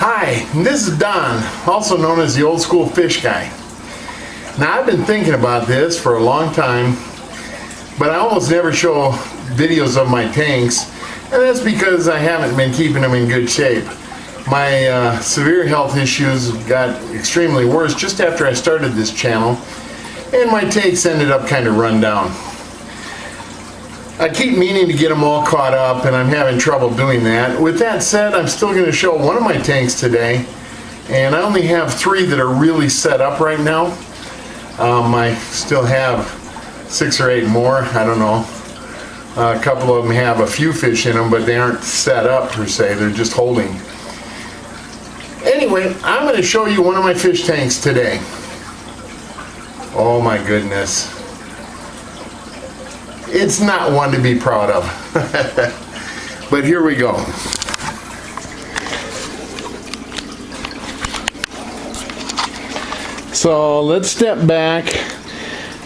Hi, this is Don, also known as the Old School Fish Guy. Now, I've been thinking about this for a long time, but I almost never show videos of my tanks, and that's because I haven't been keeping them in good shape. My severe health issues got extremely worse just after I started this channel, and my tanks ended up kind of run down. I keep meaning to get them all caught up, and I'm having trouble doing that. With that said, I'm still going to show one of my tanks today, and I only have 3 that are really set up right now. I still have 6 or 8 more, I don't know. A couple of them have a few fish in them, but they aren't set up per se, they're just holding. Anyway, I'm going to show you one of my fish tanks today. Oh my goodness. It's not one to be proud of. But here we go. So let's step back.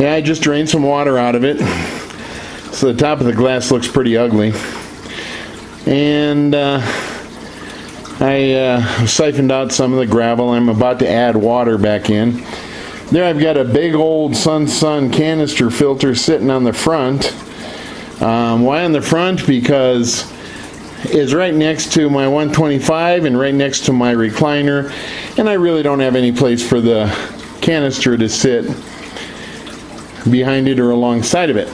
Yeah, I just drained some water out of it. So the top of the glass looks pretty ugly. And I siphoned out some of the gravel. I'm about to add water back in. There I've got a big old Sun canister filter sitting on the front. Why on the front? Because it's right next to my 125 and right next to my recliner, and I really don't have any place for the canister to sit behind it or alongside of it.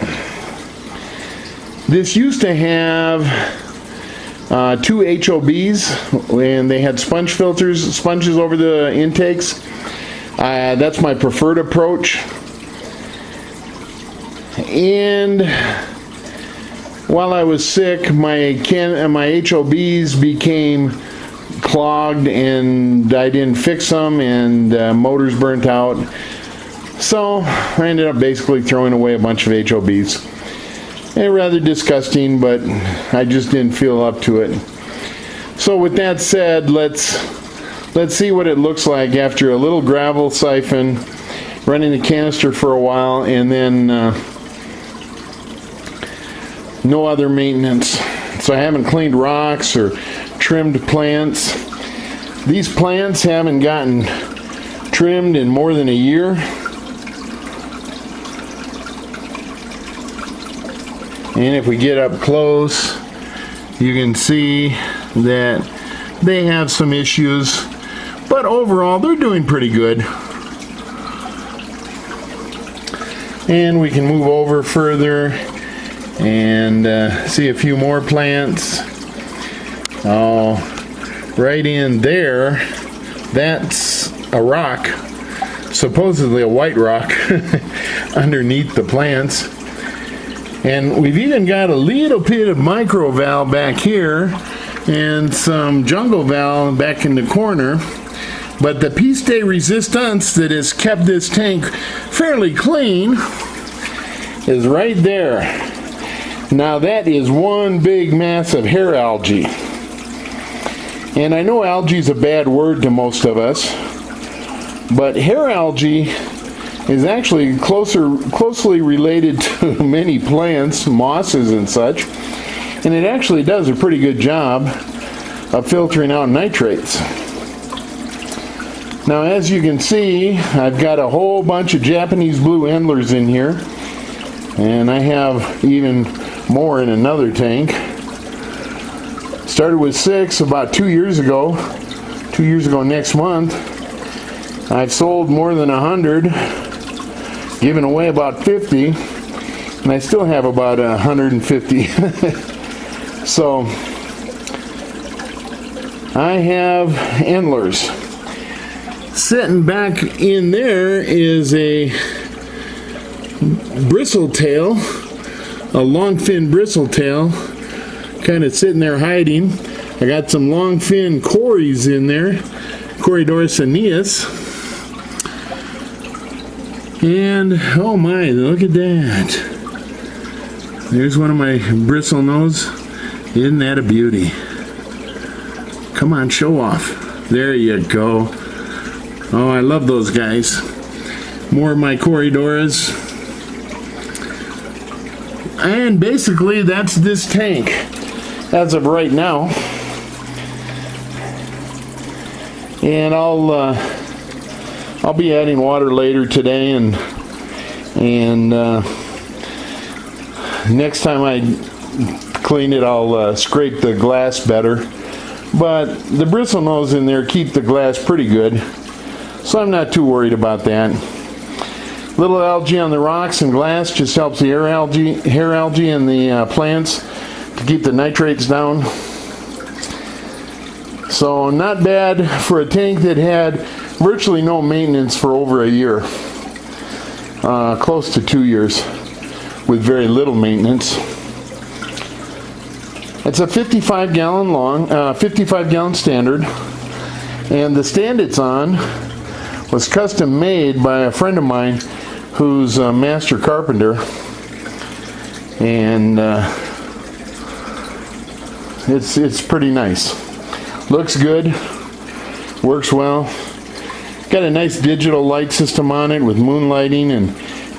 This used to have 2 HOBs, and they had sponges over the intakes. That's my preferred approach. And while I was sick, my HOBs became clogged, and I didn't fix them, and motors burnt out. So I ended up basically throwing away a bunch of HOBs. They're rather disgusting, but I just didn't feel up to it. So with that said, let's see what it looks like after a little gravel siphon, running the canister for a while, and then no other maintenance. So I haven't cleaned rocks or trimmed plants. These plants haven't gotten trimmed in more than a year. And if we get up close, you can see that they have some issues. But overall, they're doing pretty good. And we can move over further and see a few more plants. Oh, right in there, that's a rock, supposedly a white rock, underneath the plants. And we've even got a little bit of micro valve back here and some jungle valve back in the corner. But the piece de resistance that has kept this tank fairly clean is right there. Now that is one big mass of hair algae. And I know algae is a bad word to most of us, but hair algae is actually closely related to many plants, mosses and such, and it actually does a pretty good job of filtering out nitrates. Now, as you can see, I've got a whole bunch of Japanese blue endlers in here, and I have even more in another tank. Started with 6 about 2 years ago. 2 years ago next month. I've sold more than 100, given away about 50, and I still have about 150. So I have endlers. Sitting back in there is a bristletail, a long fin bristletail, kind of sitting there hiding. I got some long fin Corys in there, Corydoras aeneas. And oh my, look at that. There's one of my bristle nose. Isn't that a beauty? Come on, show off. There you go. Oh, I love those guys. More of my Corydoras. And basically that's this tank as of right now. And I'll be adding water later today, and next time I clean it, I'll scrape the glass better. But the bristle nose in there keep the glass pretty good, so I'm not too worried about that. Little algae on the rocks and glass just helps the hair algae in the plants to keep the nitrates down. So not bad for a tank that had virtually no maintenance for over a year, close to 2 years with very little maintenance. It's a 55 gallon standard, and the stand it's on was custom made by a friend of mine who's a master carpenter, and it's pretty nice. Looks good, works well. Got a nice digital light system on it with moonlighting and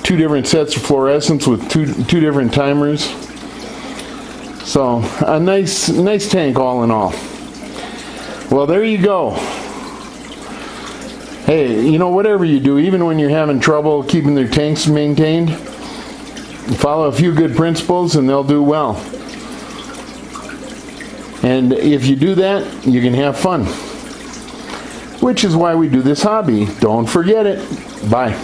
2 different sets of fluorescents with two different timers. So a nice tank all in all. Well, there you go. Hey, you know, whatever you do, even when you're having trouble keeping their tanks maintained, follow a few good principles and they'll do well. And if you do that, you can have fun. Which is why we do this hobby. Don't forget it. Bye.